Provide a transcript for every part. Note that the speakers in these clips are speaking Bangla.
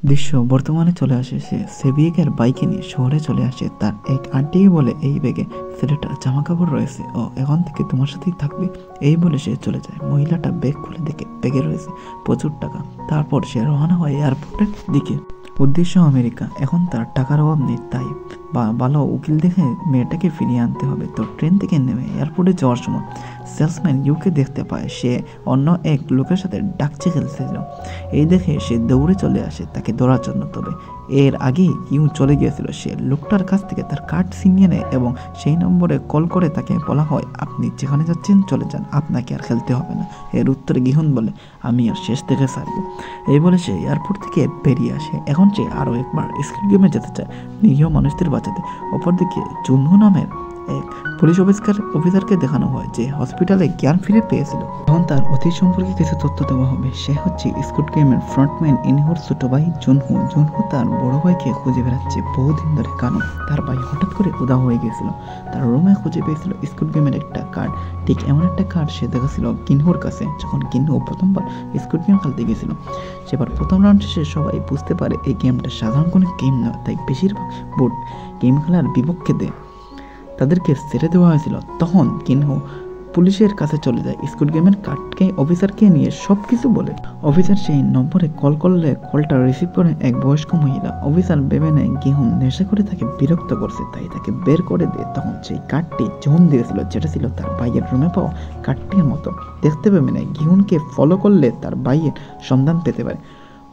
দৃশ্য বর্তমানে চলে আসে, সে সেভিয়েকের বাইকে নিয়ে শহরে চলে আসে। তার এক আন্টিকে বলে এই ব্যাগে ছেলেটা জামা কাপড় রয়েছে, ও এখন থেকে তোমার সাথেই থাকবে। এই বলে সে চলে যায়। মহিলাটা ব্যাগ খুলে দেখে ব্যাগে রয়েছে প্রচুর টাকা। তারপর সে রওনা হয় এয়ারপোর্টের দিকে। উদ্দেশ্য আমেরিকা। এখন তার টাকার অভাব নেই, তাই ভালো উকিল দেখে মেয়েটাকে ফিরিয়ে আনতে হবে। তো ট্রেন থেকে নেমে এয়ারপোর্টে যাওয়ার সময় সেলসম্যান ইউকে দেখতে পায়। সে অন্য এক লোকের সাথে ডাকচে খেলছিল। এই দেখে সে দৌড়ে চলে আসে তাকে ধরার জন্য। তবে এর আগেই ইউ চলে গিয়েছিল। সে লোকটার কাছ থেকে তার কার্ড ছিনিয়ে নেয় এবং সেই নম্বরে কল করে তাকে বলা হয়, আপনি যেখানে যাচ্ছেন চলে যান, আপনাকে আর খেলতে হবে না। এর উত্তরে গিহুন বলে, আমি আর শেষ থেকে ছাড়ব। এই বলে সে এয়ারপোর্ট থেকে বেরিয়ে আসে। এখন সে আরও একবার স্কুইড গেমে যেতে চায় নিরীহ মানুষদের বাঁচাতে। অপরদিকে জুনহু নামের এক পুলিশ অফিসারকে দেখানো হয় যে হসপিটালে জ্ঞান ফিরে পেয়েছিল। এখন তার অতীত সম্পর্কে কিছু তথ্য দেওয়া হবে। সে হচ্ছে স্কুইড গেমের ফ্রন্টম্যান ইনহুর ছোট ভাই জুনহু। জুনহু তার বড় ভাইকে খুঁজে বেড়াচ্ছে বহুদিন ধরে, কারণ তার ভাই হঠাৎ করে উধাও হয়ে গিয়েছিল। তার রুমে খুঁজে পেয়েছিল স্কুইড গেমের একটা কার্ড। ঠিক এমন একটা কার্ড সে দেখেছিল কিনহুর কাছে যখন কিনহু প্রথমবার স্কুইড গেম খেলতে গেছিল। সেবার প্রথম রাউন্ড শেষে সবাই বুঝতে পারে এই গেমটা সাধারণ কোনো গেম নয়, তাই বেশিরভাগ বোর্ড গেম খেলার বিপক্ষে দেয় তাদেরকে ছেড়ে দেওয়া হয়েছিল। তখন কিনহু পুলিশের কাছে চলে যায়, স্কুইড গেমের কার্ডকে অফিসারকে নিয়ে সব কিছু বলে। অফিসার সেই নম্বরে কল করলে কলটা রিসিভ করে এক বয়স্ক মহিলা। অফিসার ভেবে নেয় গিহুন নেশা করে তাকে বিরক্ত করছে, তাই তাকে বের করে দেয়। তখন সেই কার্ডটি জোন দিয়েছিল, যেটা ছিল তার ভাইয়ের রুমে পাওয়া কার্ডটির মতো দেখতে। ভেবে নেয় গিহুনকে ফলো করলে তার ভাইয়ের সন্ধান পেতে পারে।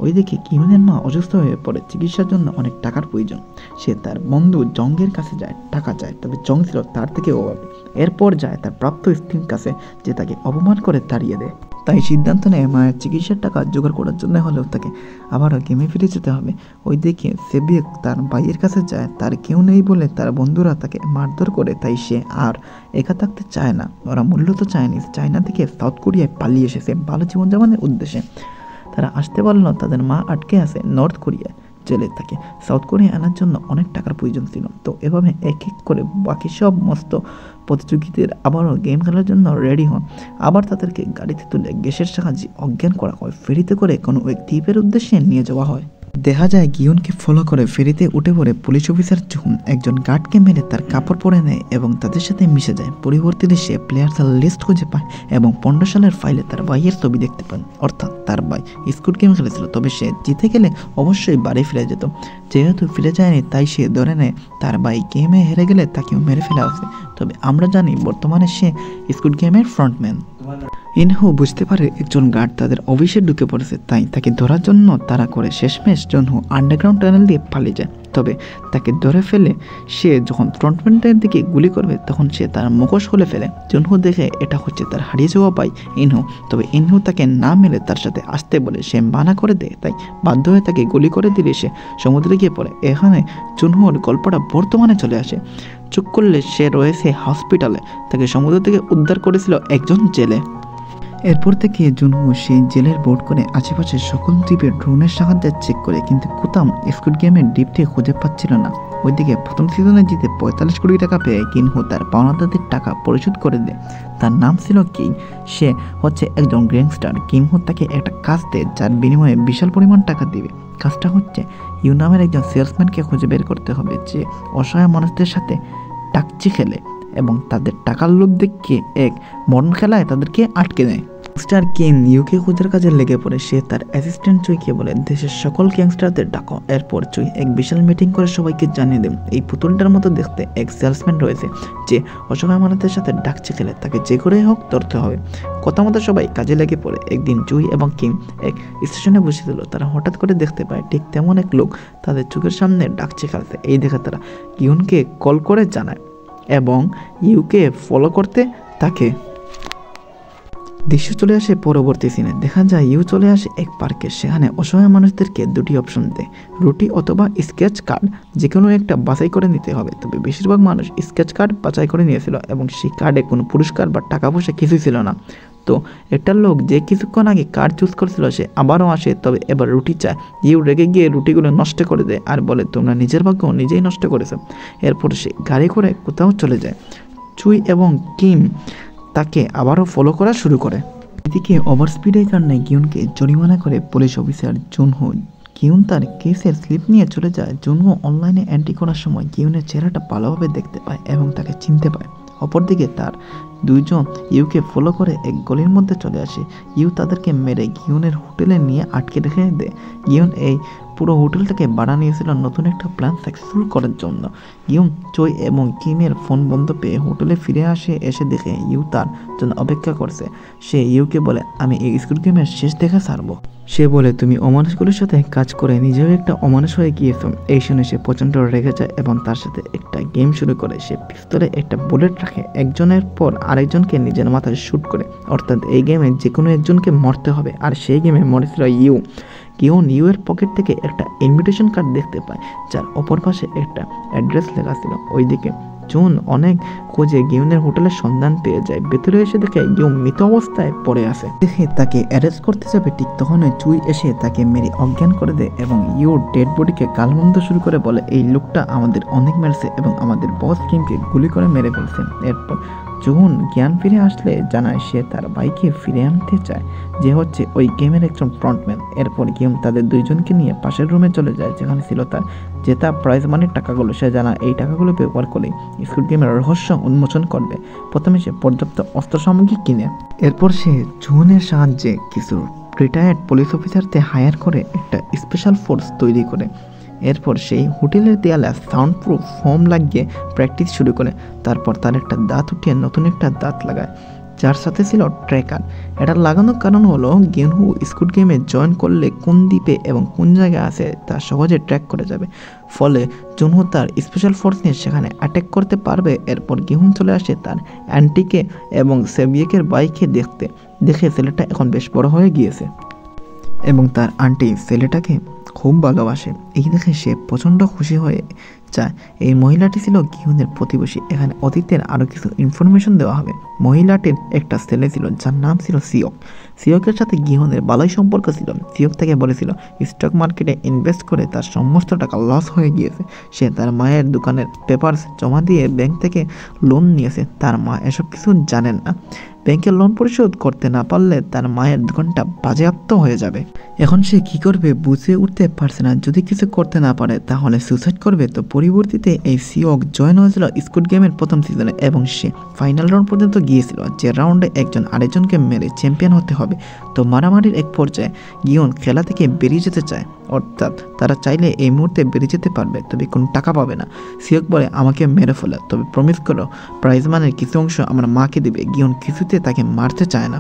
ওইদিকে কিহুনের মা অসুস্থ হয়ে পড়ে, চিকিৎসার জন্য অনেক টাকার প্রয়োজন। সে তার বন্ধু জংয়ের কাছে যায়, টাকা চায়, তবে জং ছিল তার থেকে অভাবী। এরপর যায় তার প্রাপ্ত স্ত্রীর কাছে, যে তাকে অপমান করে তাড়িয়ে দেয়। তাই সিদ্ধান্ত নেয় মায়ের চিকিৎসার টাকা জোগাড় করার জন্য হলেও তাকে আবারও গেমে ফিরে যেতে হবে। ওইদিকে সেভিয়েক তার ভাইয়ের কাছে যায়, তার কেউ নেই বলে তার বন্ধুরা তাকে মারধর করে। তাই সে আর একা থাকতে চায় না। ওরা মূলত চাইনিজ চায়না থেকে সাউথ কোরিয়ায় পালিয়ে এসেছে ভালো জীবনযাপনের উদ্দেশ্যে। তারা আসতে পারল না, তাদের মা আটকে আছে নর্থ কোরিয়ায় জেলে। থাকে সাউথ কোরিয়া আনার জন্য অনেক টাকার প্রয়োজন ছিল। তো এভাবে এক এক করে বাকি সব মস্ত প্রতিযোগীদের আবারও গেম খেলার জন্য রেডি হন। আবার তাদেরকে গাড়িতে তুলে গ্যাসের সাহায্যে অজ্ঞান করা হয়। ফেরিতে করে কোনো এক দ্বীপের উদ্দেশ্যে নিয়ে যাওয়া হয়। দেখা যায় গিয়নকে ফলো করে ফেরিতে উঠে পড়ে পুলিশ অফিসার জুন একজন গার্ডকে মেরে তার কাপড় পরে নেয় এবং তাদের সাথে মিশে যায়। পরিবর্তিতে সে প্লেয়ার্সের লিস্ট খুঁজে পায় এবং 15 সালের ফাইলে তার ভাইয়ের ছবি দেখতে পান। অর্থাৎ তার ভাই স্কুইড গেম খেলেছিল, তবে সে জিতে গেলে অবশ্যই বাড়ি ফিরে যেত। যেহেতু ফিরে যায়নি, তাই সে ধরে নেয় তার ভাই গেমে হেরে গেলে তাকেও মেরে ফেলা হয়েছে। তবে আমরা জানি বর্তমানে সে স্কুইড গেমের ফ্রন্টম্যান। ইনহু বুঝতে পারে একজন গার্ড তাদের অফিসে ঢুকে পড়েছে, তাই তাকে ধরার জন্য তাড়া করে। শেষমেশ জনহু আন্ডারগ্রাউন্ড টানেল দিয়ে পালিয়ে যায়। তবে তাকে ধরে ফেলে সে যখন ফ্রন্টম্যানের দিকে গুলি করবে, তখন সে তার মুখোশ খুলে ফেলে। জনহু দেখে এটা হচ্ছে তার হারিয়ে যাওয়া ভাই ইনহু। তবে ইনহু তাকে না মেরে তার সাথে আসতে বলে সে মানা করে দেয়, তাই বাধ্য হয়ে তাকে গুলি করে দিলে সে সমুদ্রে গিয়ে পড়ে। এখানে জনহুর গল্পটা বর্তমানে চলে আসে। চুপ করলে সে রয়েছে হসপিটালে। তাকে সমুদ্র থেকে উদ্ধার করেছিল একজন জেলে। এরপর থেকে জুনহু সেই জেলের বোর্ড করে আশেপাশে সকল দ্বীপের ড্রোনের সাহায্যে চেক করে, কিন্তু কোথাও স্কুইড গেমের দ্বীপটি খুঁজে পাচ্ছিল না। ওইদিকে প্রথম সিজনে জিতে 45 কোটি টাকা পেয়ে কিনহু তার পাওনাদারদের টাকা পরিশোধ করে দেয়। তার নাম ছিল কিং। সে হচ্ছে একজন গ্যাংস্টার। কিনহু তাকে একটা কাজ দেয়, যার বিনিময়ে বিশাল পরিমাণ টাকা দিবে। কাজটা হচ্ছে ইউ নামের একজন সেলসম্যানকে খুঁজে বের করতে হবে, যে অসহায় মানুষদের সাথে ডাকচি খেলে এবং তাদের টাকার লোভ দেখিয়ে এক মরণ খেলায় তাদেরকে আটকে দেয়। গ্যাংস্টার কিন ইউকে খোঁজার কাজে লেগে পড়ে। সে তার অ্যাসিস্ট্যান্ট চুইকে বলে দেশের সকল গ্যাংস্টারদের ডাকো। এরপর চুই এক বিশাল মিটিং করে সবাইকে জানিয়ে দেন এই পুতুলটার মতো দেখতে এক সেলসম্যান রয়েছে, যে অসহায় মানুষদের সাথে ডাকচি খেলে। তাকে যে করেই হোক ধরতে হবে। কথা মতো সবাই কাজে লেগে পড়ে। একদিন জুই এবং কিম এক স্টেশনে বসেছিল। তারা হঠাৎ করে দেখতে পায় ঠিক তেমন এক লোক তাদের চোখের সামনে ডাকচি খেলছে। এই দেখে তারা কিউনকে কল করে জানায় এবং ইউকে ফলো করতে থাকে। দৃশ্য চলে আসে পরবর্তী সিনে। দেখা যায় ইউ চলে আসে এক পার্কে। সেখানে অসহায় মানুষদেরকে দুটি অপশন দেয়, রুটি অথবা স্কেচ কার্ড। যে কোনো একটা বাছাই করে নিতে হবে। তবে বেশিরভাগ মানুষ স্কেচ কার্ড বাছাই করে নিয়েছিল এবং সেই কার্ডে কোনো পুরস্কার বা টাকা পয়সা কিছুই ছিল না। তো একটা লোক যে কিছুক্ষণ আগে কার্ড চুজ করেছিল সে আবারও আসে, তবে এবার রুটি চায়। ইউ রেগে গিয়ে রুটিগুলো নষ্ট করে দেয় আর বলে তোমরা নিজের ভাগ্য নিজেই নষ্ট করেছো। এরপর সে গাড়ি করে কোথাও চলে যায়। চুই এবং কিম তাকে আবারও ফলো করা শুরু করে। এদিকে ওভার স্পিডের কারণে গিউনকে জরিমানা করে পুলিশ অফিসার জুনহু। গিউন তার কেসের স্লিপ নিয়ে চলে যায়। জুনহো অনলাইনে এন্ট্রি করার সময় গিউনের চেহারাটা ভালোভাবে দেখতে পায় এবং তাকে চিনতে পায়। অপরদিকে তার দুইজন ইউকে ফলো করে এক গলির মধ্যে চলে আসে। ইউ তাদেরকে মেরে গিউনের হোটেলে নিয়ে আটকে রেখে দেয়। গিউন এই পুরো হোটেলটাকে ভাড়া নিয়েছিল নতুন একটা প্ল্যান সাকসেসফুল করার জন্য। ইউ চই এবং কিমের ফোন বন্ধ পেয়ে হোটেলে ফিরে এসে দেখে ইউ তার জন্য অপেক্ষা করছে। সে ইউকে বলে, আমি এই স্কুল গেমের শেষ দেখা ছাড়বো। সে বলে, তুমি অমানুষগুলোর সাথে কাজ করে নিজেও একটা অমানুষ হয়ে গিয়েছ। এই শুনে সে প্রচণ্ড রেগে যায় এবং তার সাথে একটা গেম শুরু করে। সে পিস্তলে একটা বুলেট রাখে, একজনের পর আরেকজনকে নিজের মাথায় শ্যুট করে। অর্থাৎ এই গেমে যে কোনো একজনকে মরতে হবে। আর সেই গেমে মরেছিল ইউ। গিউন ইউয়ের পকেট থেকে একটা ইনভিটেশন কার্ড দেখতে পায়, যার অপর পাশে একটা অ্যাড্রেস লেখা ছিল। ওইদিকে জুন অনেক খোঁজে গিউনের হোটেলের সন্ধান পেয়ে যায়। ভেতরে এসে দেখে গিউ মৃত অবস্থায় পড়ে আছে। দেখে তাকে অ্যারেস্ট করতে যাবে, ঠিক তখনই চুই এসে তাকে মেরে অজ্ঞান করে দেয় এবং ইউর ডেড বডিকে গালমন্দ শুরু করে। বলে, এই লোকটা আমাদের অনেক মেরেছে এবং আমাদের বস কিমকে গুলি করে মেরে ফেলছে। এরপর জুন জ্ঞান ফিরে আসলে জানায় সে তার ভাইকে ফিরে আনতে চায়, যে হচ্ছে ওই গেমের একজন ফ্রন্টম্যান। এরপর গেম তাদের দুইজনকে নিয়ে পাশের রুমে চলে যায়, যেখানে ছিল তার জেতা প্রাইজ মানির টাকাগুলো। সে জানা এই টাকাগুলো ব্যবহার করে স্কুল গেমের রহস্য উন্মোচন করবে। প্রথমে সে পর্যাপ্ত অস্ত্র সামগ্রী কিনে, এরপর সে জুনের সাহায্যে কিছু রিটায়ার্ড পুলিশ অফিসারদের হায়ার করে একটা স্পেশাল ফোর্স তৈরি করে। এরপর সেই হোটেলের দেয়ালে সাউন্ড প্রুফ ফোম লাগিয়ে প্র্যাকটিস শুরু করে। তারপর তার একটা দাঁত উঠিয়ে নতুন একটা দাঁত লাগায়, যার সাথে ছিল ট্র্যাকার। এটা লাগানোর কারণ হলো গেনহু স্কুড গেমে জয়েন করলে কোন দ্বীপে এবং কোন জায়গায় আছে তা সহজে ট্র্যাক করে যাবে। ফলে জুনহু তার স্পেশাল ফোর্স নিয়ে সেখানে অ্যাটাক করতে পারবে। এরপর গিহুন চলে আসে তার অ্যান্টিকে এবং সেভিয়েকের বাইকে দেখে ছেলেটা এখন বেশ বড় হয়ে গিয়েছে এবং তার আন্টি ছেলেটাকে খুব ভালোবাসে। এই দেখে সে প্রচণ্ড খুশি হয়ে যায়। এই মহিলাটি ছিল গিহুনের প্রতিবেশী। এখানে অতীতের আরও কিছু ইনফরমেশন দেওয়া হবে। মহিলাটির একটা ছেলে ছিল যার নাম ছিল সিওক। সিওকের সাথে গিহুনের ভালোই সম্পর্ক ছিল। সিওক তাকে বলেছিল স্টক মার্কেটে ইনভেস্ট করে তার সমস্ত টাকা লস হয়ে গিয়েছে। সে তার মায়ের দোকানের পেপারস জমা দিয়ে ব্যাংক থেকে লোন নিয়েছে। তার মা এসব কিছু জানেন না। ব্যাংকের লোন পরিশোধ করতে না পারলে তার মায়ের দোকানটা বাজেয়াপ্ত হয়ে যাবে। এখন সে কি করবে বুঝে উঠতে পারছে না। যদি কিছু করতে না পারে তাহলে সুইসাইড করবে। তো পরিবর্তিতে এই সিওক জয়েন হয়েছিল স্কুড গেমের প্রথম সিজনে এবং সে ফাইনাল রাউন্ড পর্যন্ত গিয়েছিল, যে রাউন্ডে একজন আরেকজনকে মেরে চ্যাম্পিয়ন হতে হবে। তো মারামারির এক পর্যায়ে গিয়ন খেলা থেকে বেরিয়ে যেতে চায়, অর্থাৎ তারা চাইলে এই মুহূর্তে বেরিয়ে যেতে পারবে, তবে কোনো টাকা পাবে না। সিওক বলে, আমাকে মেরে ফেলে, তবে প্রমিস করো প্রাইজ মানের কিছু অংশ আমার মাকে দেবে। গিয়ন কিছুতে তাকে মারতে চায় না,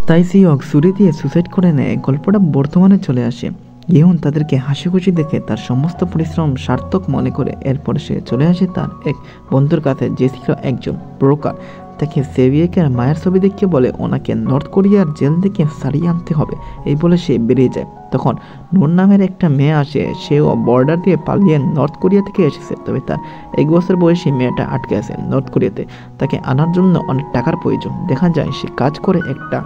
তাই সিওক ছুরি দিয়ে সুইসাইড করে নেয়। গল্পটা বর্তমানে চলে আসে। গিহুন তাদেরকে হাসি খুশি দেখে তার সমস্ত পরিশ্রম সার্থক মনে করে। এরপর সে চলে আসে তার এক বন্ধুর কাছে, যে ছিল একজন ব্রোকার। তাকে সেভিয়েকের মায়ের ছবি দেখে বলে ওনাকে নর্থ কোরিয়ার জেল থেকে সারিয়ে আনতে হবে। এই বলে সে বেরিয়ে যায়। তখন নূর নামের একটা মেয়ে আসে। সেও বর্ডার দিয়ে পালিয়ে নর্থ কোরিয়া থেকে এসেছে, তবে তার 1 বছর বয়সী মেয়েটা আটকে আছে নর্থ কোরিয়াতে। তাকে আনার জন্য অনেক টাকার প্রয়োজন। দেখা যায় সে কাজ করে একটা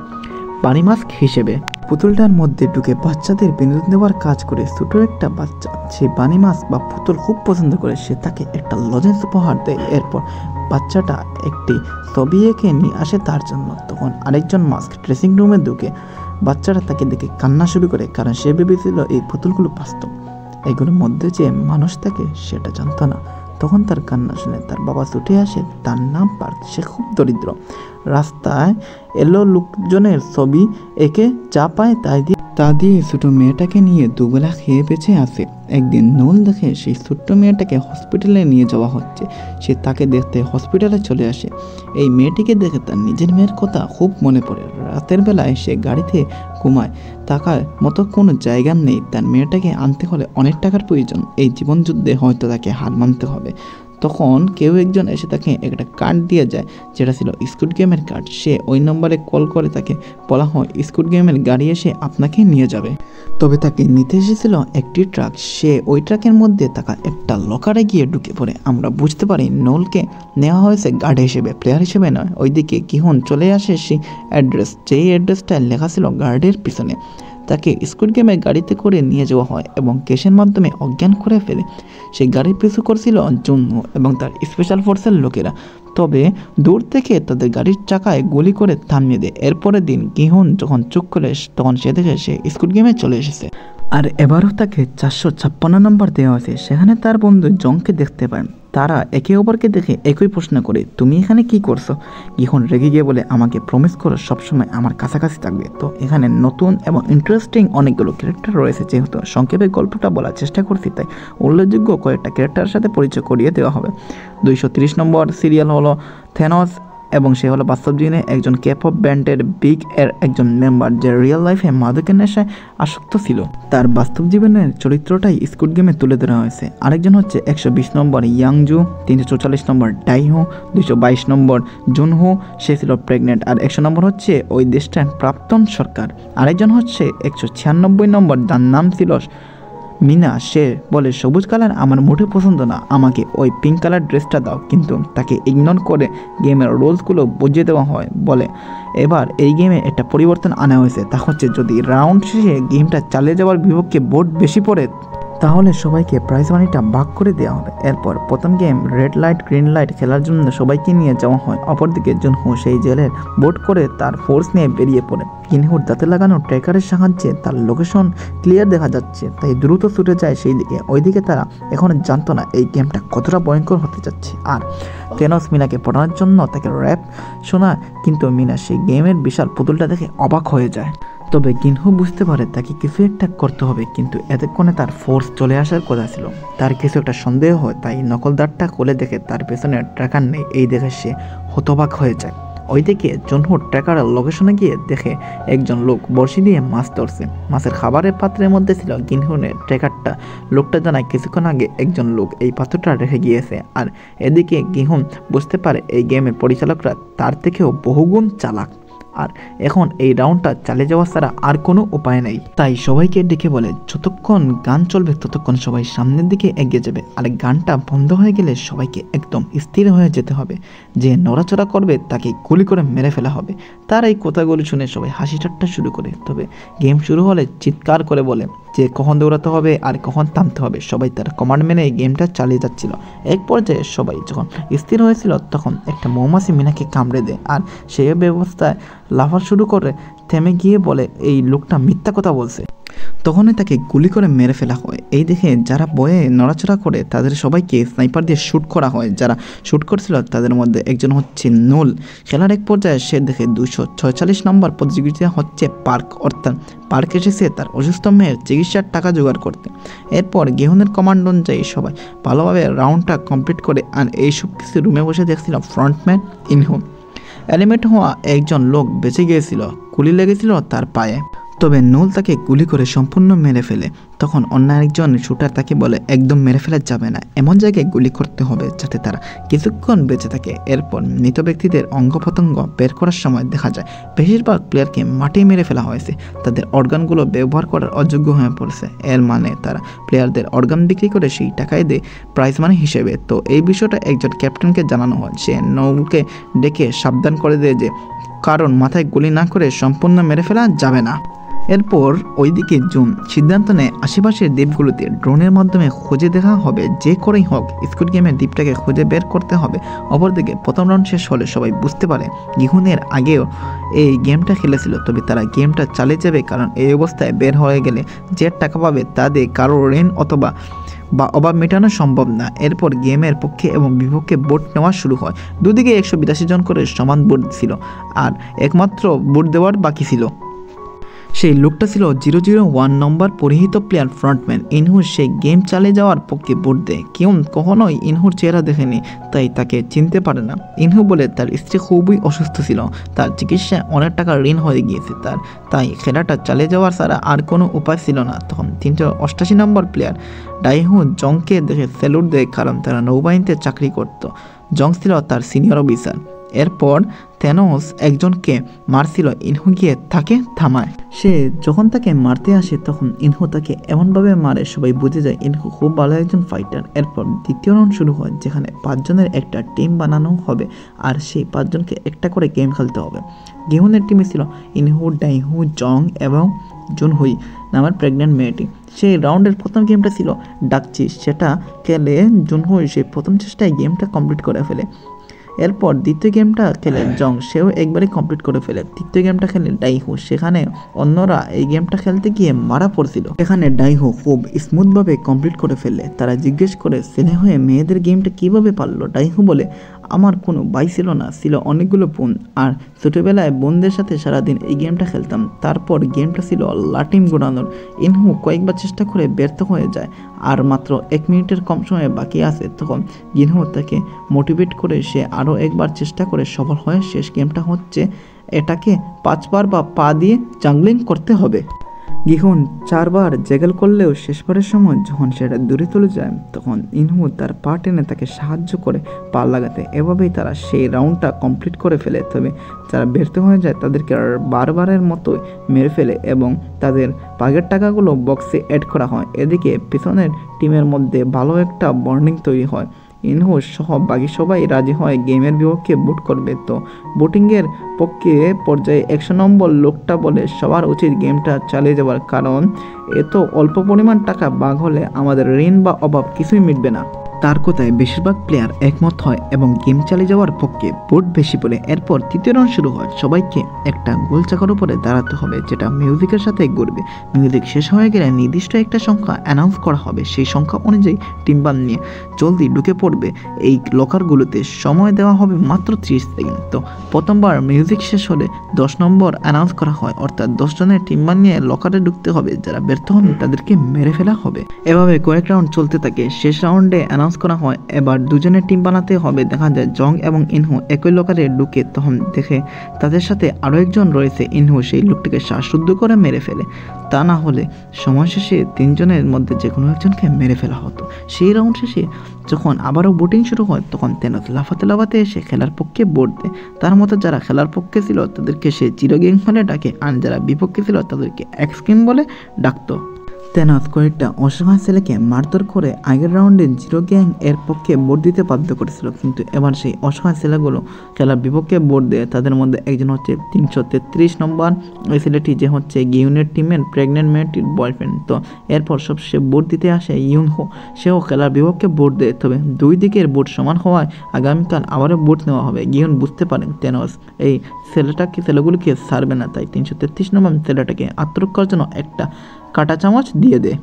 পানি মাস্ক হিসেবে। পুতুলটার মধ্যে ঢুকে বাচ্চাদের বিনোদন দেওয়ার কাজ করে। ছোট একটা বাচ্চা সে বানি মাস্ক বা পুতুল খুব পছন্দ করে। সে তাকে একটা লজেন্স উপহার দেয়। এরপর বাচ্চাটা একটি ছবি এঁকে নিয়ে আসে তার জন্য। তখন আরেকজন মাস্ক ড্রেসিং রুমে ঢুকে বাচ্চাটা তাকে দেখে কান্না শুরু করে, কারণ সে ভেবেছিল এই পুতুলগুলো বাস্তব, এগুলোর মধ্যে যে মানুষ থাকে সেটা জানতো না। তখন তার কান্না শুনে তার বাবা ছুটে আসে। তার নাম পার্ক। সে খুব দরিদ্র। রাস্তায় এলো লোকজনের ছবি এঁকে যা পায় তা দিয়ে ছোট মেয়েটাকে নিয়ে দুবেলা খেয়ে বেঁচে আসে। একদিন নুল দেখে সেই ছোট্ট মেয়েটাকে হসপিটালে নিয়ে যাওয়া হচ্ছে। সে তাকে দেখতে হসপিটালে চলে আসে। এই মেয়েটিকে দেখে তার নিজের মেয়ের কথা খুব মনে পড়ে। রাতের বেলায় সে গাড়িতে ঘুমায়। থাকার মতো কোনো জায়গা নেই। তার মেয়েটাকে আনতে হলে অনেক টাকার প্রয়োজন। এই জীবনযুদ্ধে হয়তো তাকে হার মানতে হবে। তখন কেউ একজন এসে তাকে একটা কার্ড দিয়ে যায়, যেটা ছিল স্কুড গেমের কার্ড। সে ওই নম্বরে কল করে তাকে বলা হয় স্কুড গেমের গাড়ি এসে আপনাকে নিয়ে যাবে। তবে তাকে নিতে এসেছিল একটি ট্রাক। সে ওই ট্রাকের মধ্যে থাকা একটা লকারে গিয়ে ঢুকে পড়ে। আমরা বুঝতে পারি নোলকে নেওয়া হয়েছে গার্ড হিসেবে, প্লেয়ার হিসেবে নয়। ওইদিকে কিহন চলে আসে সেই অ্যাড্রেস, যেই অ্যাড্রেসটা লেখা ছিল গার্ডের পিছনে। তাকে স্কুড গেমে গাড়িতে করে নিয়ে যাওয়া হয় এবং কেসের মাধ্যমে অজ্ঞান করে ফেলে। সেই গাড়ির পিছু করছিল জুনহো এবং তার স্পেশাল ফোর্সের লোকেরা। তবে দূর থেকে তাদের গাড়ির চাকায় গুলি করে থামিয়ে দেয়। এরপরের দিন গিহুন যখন চোখ করে তখন সে দেখে সে স্কুড গেমে চলে এসেছে। আর এবারও তাকে 456 নম্বর দেওয়া হয়েছে। সেখানে তার বন্ধু জংকে দেখতে পায়। তারা একে অপরকে দেখে একই প্রশ্ন করে, তুমি এখানে কি করছো? এখন রেগে গিয়ে বলে, আমাকে প্রমিস করো সবসময় আমার কাছাকাছি থাকবে। তো এখানে নতুন এবং ইন্টারেস্টিং অনেকগুলো ক্যারেক্টার রয়েছে। যেহেতু সংক্ষেপে গল্পটা বলার চেষ্টা করছি, তাই উল্লেখযোগ্য কয়েকটা ক্যারেক্টারের সাথে পরিচয় করিয়ে দেওয়া হবে। 230 নম্বর সিরিয়াল হলো থেনোস, এবং সে হলো বাস্তব জীবনে একজন কেপপ ব্যান্ডের বিগ এর একজন মেম্বার, যে রিয়েল লাইফে মাদকের নেশায় আসক্ত ছিল। তার বাস্তব জীবনের চরিত্রটাই স্কুড গেমে তুলে ধরা হয়েছে। আরেকজন হচ্ছে 120 নম্বর ইয়াংজু, 344 নম্বর ডাইহো, 222 নম্বর জুনহো, সে ছিল প্রেগনেন্ট। আর 100 নম্বর হচ্ছে ওই দেশটার প্রাক্তন সরকার। আরেকজন হচ্ছে 196 নম্বর, যার নাম ছিল মিনা। সে বলে, সবুজ কালার আমার মোটেও পছন্দ না, আমাকে ওই পিঙ্ক কালার ড্রেসটা দাও। কিন্তু তাকে ইগনোর করে গেমের রুলসগুলো বুঝিয়ে দেওয়া হয়। বলে এবার এই গেমে একটা পরিবর্তন আনা হয়েছে, তা হচ্ছে যদি রাউন্ড শেষে গেমটা চালিয়ে যাওয়ার বিপক্ষে ভোট বেশি পড়ে তাহলে সবাইকে প্রাইজ মানিটা ভাগ করে দেওয়া হবে। এরপর প্রথম game red light green light খেলার জন্য সবাইকে নিয়ে যাওয়া হয়। অপরদিকে জুনহো সেই জেলের বোট করে তার ফোর্স নিয়ে বেরিয়ে পড়ে। কিনহুর দাঁতে লাগানো ট্র্যাকারের সাহায্যে তার লোকেশন ক্লিয়ার দেখা যাচ্ছে, তাই দ্রুত ছুটে যায় সেই দিকে। ওইদিকে তারা এখনো জানতো না এই গেমটা কতটা ভয়ঙ্কর হতে যাচ্ছে। আর থেনোস মিনাকে পড়ানোর জন্য তাকে র্যাপ শোনায়, কিন্তু মিনা সেই গেমের বিশাল পুতুলটা দেখে অবাক হয়ে যায়। তবে গিনহো বুঝতে পারে তাকে কিছু একটা করতে হবে, কিন্তু এতক্ষণে তার ফোর্স চলে আসার কথা ছিল। তার কিছু একটা সন্দেহ হয়, তাই নকলদারটা খুলে দেখে তার পেছনে ট্র্যাকার নেই। এই দেখে সে হতবাক হয়ে যায়। ওইদিকে জুনহো ট্র্যাকারের লোকেশনে গিয়ে দেখে একজন লোক বড়শি দিয়ে মাছ ধরছে। মাছের খাবারের পাত্রের মধ্যে ছিল গিনহুনের ট্র্যাকারটা। লোকটা জানায় কিছুক্ষণ আগে একজন লোক এই পাত্রটা রেখে গিয়েছে। আর এদিকে গিনহুন বুঝতে পারে এই গেমের পরিচালকরা তার থেকেও বহুগুণ চালাক, আর এখন এই রাউন্ডটা চালিয়ে যাওয়া ছাড়া আর কোনো উপায় নেই। তাই সবাইকে ডেকে বলে, যতক্ষণ গান চলবে ততক্ষণ সবাই সামনের দিকে এগিয়ে যাবে, আর গানটা বন্ধ হয়ে গেলে সবাইকে একদম স্থির হয়ে যেতে হবে। যে নড়াচড়া করবে তাকে গুলি করে মেরে ফেলা হবে। তার এই কথাগুলো শুনে সবাই হাসি ঠাট্টা শুরু করে। তবে গেম শুরু হলে চিৎকার করে বলে যে কখন দৌড়াতে হবে আর কখন থামতে হবে। সবাই তার কমান্ড মেনে এই গেমটা চালিয়ে যাচ্ছিল। এক পর্যায়ে সবাই যখন স্থির হয়েছিল তখন একটা মৌমাছি মিনাকে কামড়ে দেয়, আর সেই ব্যবস্থায় লাফা শুরু করে থেমে গিয়ে বলে এই লোকটা মিথ্যা কথা বলছে। তখনই তাকে গুলি করে মেরে ফেলা হয়। এই দেখে যারা বয়ে নড়াচড়া করে তাদের সবাইকে স্নাইপার দিয়ে শ্যুট করা হয়। যারা শ্যুট করছিল তাদের মধ্যে একজন হচ্ছে নুল। খেলার এক পর্যায়ে সে দেখে 246 নম্বর প্রতিযোগিতা হচ্ছে পার্ক, অর্থাৎ পার্ক এসেছে তার অসুস্থ মেয়ের চিকিৎসার টাকা জোগাড় করতে। এরপর গেহুনের কমান্ড অনুযায়ী সবাই ভালোভাবে রাউন্ডটা কমপ্লিট করে। আর এইসব কিছু রুমে বসে দেখছিল ফ্রন্টম্যান ইনহো। এলিমেন্ট হওয়া একজন লোক বেঁচে গিয়েছিল, গুলি লেগেছিল তার পায়ে। তবে নুল তাকে গুলি করে সম্পূর্ণ মেরে ফেলে। তখন অন্য একজন শুটার তাকে বলে একদম মেরে ফেলা যাবে না, এমন জায়গায় গুলি করতে হবে যাতে তারা কিছুক্ষণ বেঁচে থাকে। এরপর মৃত ব্যক্তিদের অঙ্গ প্রত্যঙ্গ বের করার সময় দেখা যায় বেশিরভাগ প্লেয়ারকে মাটি মেরে ফেলা হয়েছে, তাদের অর্গানগুলো ব্যবহার করার অযোগ্য হয়ে পড়েছে। এর মানে তারা প্লেয়ারদের অর্গান বিক্রি করে সেই টাকায় দেয় প্রাইজ মানি হিসেবে। তো এই বিষয়টা একজন ক্যাপ্টেনকে জানানো হয়। সে নৌকে ডেকে সাবধান করে দেয় যে কারণ মাথায় গুলি না করে সম্পূর্ণ মেরে ফেলা যাবে না। এরপর ওইদিকে জুন সিদ্ধান্ত নেয় আশেপাশের দ্বীপগুলোতে ড্রোনের মাধ্যমে খুঁজে দেখা হবে, যে করেই হোক স্কুড গেমের দ্বীপটাকে খুঁজে বের করতে হবে। অপরদিকে প্রথম রাউন্ড শেষ হলে সবাই বুঝতে পারে গিহুনের আগেও এই গেমটা খেলেছিল, তবে তারা গেমটা চালিয়ে যাবে, কারণ এই অবস্থায় বের হয়ে গেলে যে টাকা পাবে তা দিয়ে কারো ঋণ অথবা অভাব মেটানো সম্ভব না। এরপর গেমের পক্ষে এবং বিপক্ষে ভোট নেওয়া শুরু হয়। দুদিকে 182 জন করে সমান ভোট ছিল, আর একমাত্র ভোট দেওয়ার বাকি ছিল। সেই লোকটা ছিল 001 নম্বর পরিহিত প্লেয়ার ফ্রন্টম্যান ইনহু। সেই গেম চালিয়ে যাওয়ার পক্ষে ভোট দেয়। কেউ কখনোই ইনহুর চেহারা দেখেনি, তাই তাকে চিনতে পারে না। ইনহু বলে তার স্ত্রী খুবই অসুস্থ ছিল, তার চিকিৎসায় অনেক টাকা ঋণ হয়ে গিয়েছে তাই খেলাটা চালিয়ে যাওয়ার ছাড়া আর কোনো উপায় ছিল না। তখন 388 নম্বর প্লেয়ার ডাইহু জংকে দেখে স্যালুট দেয়, কারণ তারা নৌবাহিনীতে চাকরি করত। জং ছিল তার সিনিয়র অফিসার। এরপর থেনোস একজনকে মারছিল, ইনহু গিয়ে তাকে থামায়। সে যখন তাকে মারতে আসে তখন ইনহু তাকে এমনভাবে মারে সবাই বুঝে যায় ইনহু খুব ভালো একজন ফাইটার। এরপর দ্বিতীয় রাউন্ড শুরু হয়, যেখানে 5 জনের একটা টিম বানানো হবে, আর সেই 5 জনকে একটা করে গেম খেলতে হবে। গেহুনের টিমে ছিল ইনহু, ডাইহু, জং এবং জুনহুই নামের প্রেগনেন্ট মেয়েটি। সেই রাউন্ডের প্রথম গেমটা ছিল ডাকচিস, সেটা খেলে জুনহুই সেই প্রথম চেষ্টায় গেমটা কমপ্লিট করে ফেলে। এরপর দ্বিতীয় গেমটা খেলে জং, সেও একবারে কমপ্লিট করে ফেলে। তৃতীয় গেমটা খেলে ডাইহু, সেখানে অন্যরা এই গেমটা খেলতে গিয়ে মারা পড়ছিল, এখানে ডাইহু খুব স্মুথভাবে কমপ্লিট করে ফেলে। তারা জিজ্ঞেস করে ছেলে হয়ে মেয়েদের গেমটা কিভাবে পারলো। ডাইহু বলে আমার কোনো ভাই ছিল না, ছিল অনেকগুলো বোন, আর ছোটবেলায় বোনদের সাথে সারাদিন এই গেমটা খেলতাম। তারপর গেমটা ছিল লাটিম ঘোরানোর। ইনহু কয়েকবার চেষ্টা করে ব্যর্থ হয়ে যায়, আর মাত্র 1 মিনিটের কম সময়ে বাকি আছে। তখন ইনহু তাকে মোটিভেট করে সে আরও একবার চেষ্টা করে সফল হয়। শেষ গেমটা হচ্ছে এটাকে 5 বার বা পা দিয়ে জাংলিং করতে হবে। গিহুন 4 বার জেগেল করলেও শেষবারের সময় যখন সেটা দূরে চলে যায় তখন ইনহু তার পা টেনে তাকে সাহায্য করে পা লাগাতে। এভাবেই তারা সেই রাউন্ডটা কমপ্লিট করে ফেলে। তবে যারা ব্যর্থ হয়ে যায় তাদেরকে আর বারবারের মতোই মেরে ফেলে এবং তাদের ভাগের টাকাগুলো বক্সে অ্যাড করা হয়। এদিকে পিছনের টিমের মধ্যে ভালো একটা বন্ডিং তৈরি হয়। ইনহু সহ বাকি সবাই রাজি হয় গেমের বিপক্ষে ভোট করবে। তো ভোটিংয়ের পক্ষে পর্যায়ে 100 নম্বর লোকটা বলে সবার উচিত গেমটা চালিয়ে যাওয়ার, কারণ এত অল্প পরিমাণ টাকা ভাগ হলে আমাদের ঋণ বা অভাব কিছুই মিটবে না। তার কথায় বেশিরভাগ প্লেয়ার একমত হয় এবং গেম চালিয়ে যাওয়ার পক্ষে ভোট বেশি পড়ে। এরপর তৃতীয় রাউন্ড শুরু হয়। সবাইকে একটা গোল চাকার উপরে দাঁড়াতে হবে যেটা মিউজিকের সাথে ঘুরবে। মিউজিক শেষ হয়ে গেলে নির্দিষ্ট একটা সংখ্যা অ্যানাউন্স করা হবে। সেই সংখ্যা অনুযায়ী টিম বানিয়ে জলদি ঢুকে পড়বে এই লকারগুলোতে। সময় দেওয়া হবে মাত্র 30 সেকেন্ড। তো প্রথমবার মিউজিক শেষ হলে 10 নম্বর অ্যানাউন্স করা হয়, অর্থাৎ 10 জনের টিম বানিয়ে লকারে ঢুকতে হবে। যারা ব্যর্থ হন তাদেরকে মেরে ফেলা হবে। এভাবে কয়েক রাউন্ড চলতে থাকে। শেষ রাউন্ডে অ্যানাউন্স করা হয় এবার দুজনের টিম বানাতে হবে। দেখা যায় জং এবং ইনহু একই লকারে ঢুকে, তখন দেখে তাদের সাথে আরও একজন রয়েছে। ইনহু সেই লোকটিকে শ্বাসরুদ্ধ করে মেরে ফেলে, তা না হলে সময় শেষে 3 জনের মধ্যে যে কোনো একজনকে মেরে ফেলা হতো। সেই রাউন্ড শেষে যখন আবারও বোটিং শুরু হয় তখন তেনস লাফাতে লাফাতে এসে খেলার পক্ষে ভোট দেয়। তার মতো যারা খেলার পক্ষে ছিল তাদেরকে সে জিরো গেম বলে ডাকে, আর যারা বিপক্ষে ছিল তাদেরকে এক্স গেম বলে ডাকতো। তেনস কয়েকটা অসহায় ছেলেকে মারধর করে আগের রাউন্ডে জিরো গ্যাং এর পক্ষে ভোট দিতে বাধ্য করেছিল, কিন্তু এবার সেই অসহায় ছেলেগুলো খেলার বিপক্ষে ভোট দেয়। তাদের মধ্যে একজন হচ্ছে 333 নম্বর, ওই ছেলেটি যে হচ্ছে গিউনের টিমের প্রেগনেন্ট মেয়েটির বয়ফ্রেন্ড। তো এরপর সবশেষে ভোট দিতে আসে ইউনহো, সেও খেলার বিপক্ষে ভোট দেয়। তবে দুই দিকের ভোট সমান হওয়ায় আগামীকাল আবারও ভোট নেওয়া হবে। গিউন বুঝতে পারেন তেনস এই ছেলেগুলিকে ছাড়বে না, তাই 333 নম্বর ছেলেটাকে আত্মরক্ষার জন্য একটা কাঁটা চামচ দিয়ে দেয়।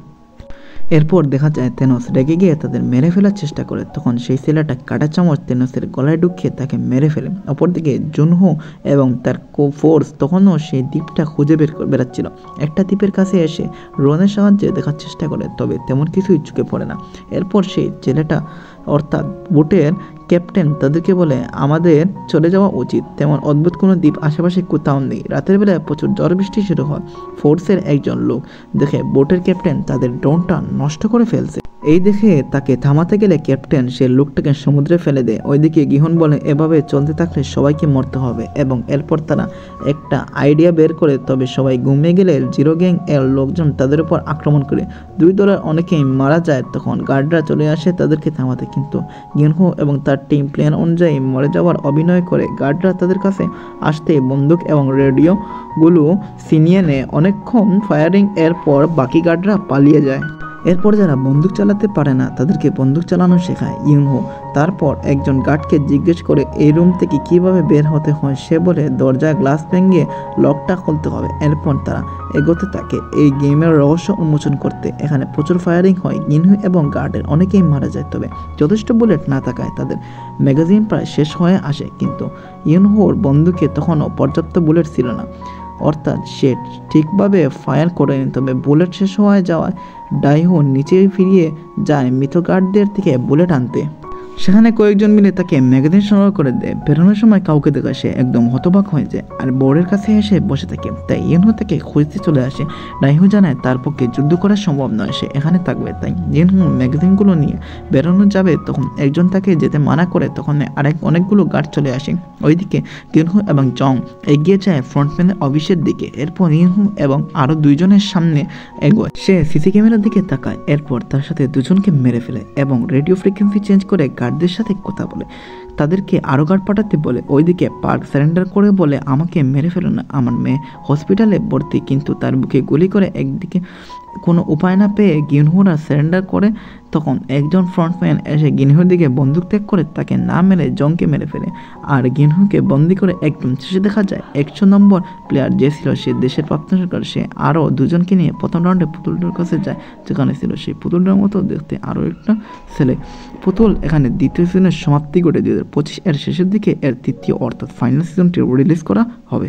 এরপর দেখা যায় তেনস রেগে গিয়ে তাদের মেরে ফেলার চেষ্টা করে। তখন সেই ছেলেটা কাঁটা চামচ তেনসের গলায় ঢুকিয়ে তাকে মেরে ফেলে। অপরদিকে জুনহো এবং তার ফোর্স তখনও সেই দ্বীপটা খুঁজে বেড়াচ্ছিল। একটা দ্বীপের কাছে এসে রনের সাহায্যে দেখার চেষ্টা করে, তবে তেমন কিছুই চোখে পড়ে না। এরপর সেই ছেলেটা অর্থাৎ বোটের ক্যাপ্টেন তাদেরকে বলে আমাদের চলে যাওয়া উচিত, তেমন অদ্ভুত কোনো দ্বীপ আশেপাশে কোথাও নেই। রাতের বেলায় প্রচুর ঝড় বৃষ্টি শুরু হয়। ফোর্সের একজন লোক দেখে বোটের ক্যাপ্টেন তাদের ড্রোনটা নষ্ট করে ফেলছে। এই দেখে তাকে থামাতে গেলে ক্যাপ্টেন সে লোকটাকে সমুদ্রে ফেলে দেয়। ওইদিকে গিহন বলে এভাবে চলতে থাকলে সবাইকে মরতে হবে, এবং এরপর তারা একটা আইডিয়া বের করে। তবে সবাই ঘুমিয়ে গেলে জিরো গ্যাং এর লোকজন তাদের উপর আক্রমণ করে। দুই দলের অনেকেই মারা যায়। তখন গার্ডরা চলে আসে তাদেরকে থামাতে, কিন্তু গিহনহো এবং তার টিম প্ল্যান অনুযায়ী মরে যাওয়ার অভিনয় করে। গার্ডরা তাদের কাছে আসতে বন্দুক এবং রেডিওগুলো ছিনিয়ে নেয়। অনেকক্ষণ ফায়ারিং এর পর বাকি গার্ডরা পালিয়ে যায়। এরপর যারা বন্দুক চালাতে পারে না তাদেরকে বন্দুক চালানো শেখায় ইউনহো। তারপর একজন গার্ডকে জিজ্ঞেস করে এই রুম থেকে কিভাবে বের হতে হয়। সে বলে দরজায় গ্লাস ভেঙে লকটা খুলতে হবে। এরপর তারা এগোতে থাকে এই গেমের রহস্য উন্মোচন করতে। এখানে প্রচুর ফায়ারিং হয়। ইউনহো এবং গার্ডের অনেকেই মারা যায়, তবে যথেষ্ট বুলেট না থাকায় তাদের ম্যাগাজিন প্রায় শেষ হয়ে আসে। কিন্তু ইউনহোর বন্দুকে তখনও পর্যাপ্ত বুলেট ছিল না, অর্থাৎ সে ঠিকভাবে ফায়ার করেনি। তবে বুলেট শেষ হয়ে যাওয়ায় ডাইহো নিচে ফিরিয়ে যায় মৃত গার্ডদের থেকে বুলেট আনতে। সেখানে কয়েকজন মিলে তাকে ম্যাগাজিন সংগ্রহ করে দেয়। বেরোনোর সময় কাউকে দেখা সে একদম হতবাক হয়ে যায় আর বোর্ডের কাছে এসে বসে থাকে। তাই ইউনহো তাকে খুঁজতে চলে আসে। ডাইহো জানায় তার পক্ষে যুদ্ধ করা সম্ভব নয়, সে এখানে থাকবে। তাই ইউনহো ম্যাগাজিনগুলো নিয়ে বেরোনো যাবে, তখন একজন তাকে যেতে মানা করে। তখন অনেকগুলো গার্ড চলে আসে। ওইদিকে ইউনহো এবং জং এগিয়ে যায় ফ্রন্টম্যানের অফিসের দিকে। এরপর ইউনহো এবং আরও দুইজনের সামনে এগোয়। সে সিসি ক্যামেরার দিকে তাকায়। এরপর তার সাথে দুজনকে মেরে ফেলে এবং রেডিও ফ্রিকোয়েন্সি চেঞ্জ করে গার্ডদের সাথে কথা বলে, তাদেরকে আরও গার্ড পাঠাতে বলে। ওইদিকে পার্ক সারেন্ডার করে বলে আমাকে মেরে ফেলো না, আমার মেয়ে হসপিটালে ভর্তি। কিন্তু তার বুকে গুলি করে একদিকে কোনো উপায় না পেয়ে গিনহুরা সারেন্ডার করে। তখন একজন ফ্রন্টম্যান এসে গিনহুর দিকে বন্দুক ত্যাগ করে তাকে না মেরে জংকে মেরে ফেলে। আর গিনহুকে বন্দি করে একদম শেষে দেখা যায় 100 নম্বর প্লেয়ার যে ছিল সে দেশের প্রাক্তন সরকার, সে আরও দুজনকে নিয়ে প্রথম রাউন্ডে পুতুলটার কাছে যায়, যেখানে ছিল সেই পুতুলটার মতো দেখতে আরও একটা ছেলে। পুতুল এখানে দ্বিতীয় সিজনের সমাপ্তি ঘটে 2025 এর শেষের দিকে এর তৃতীয় অর্থাৎ ফাইনাল সিজনটি রিলিজ করা হবে।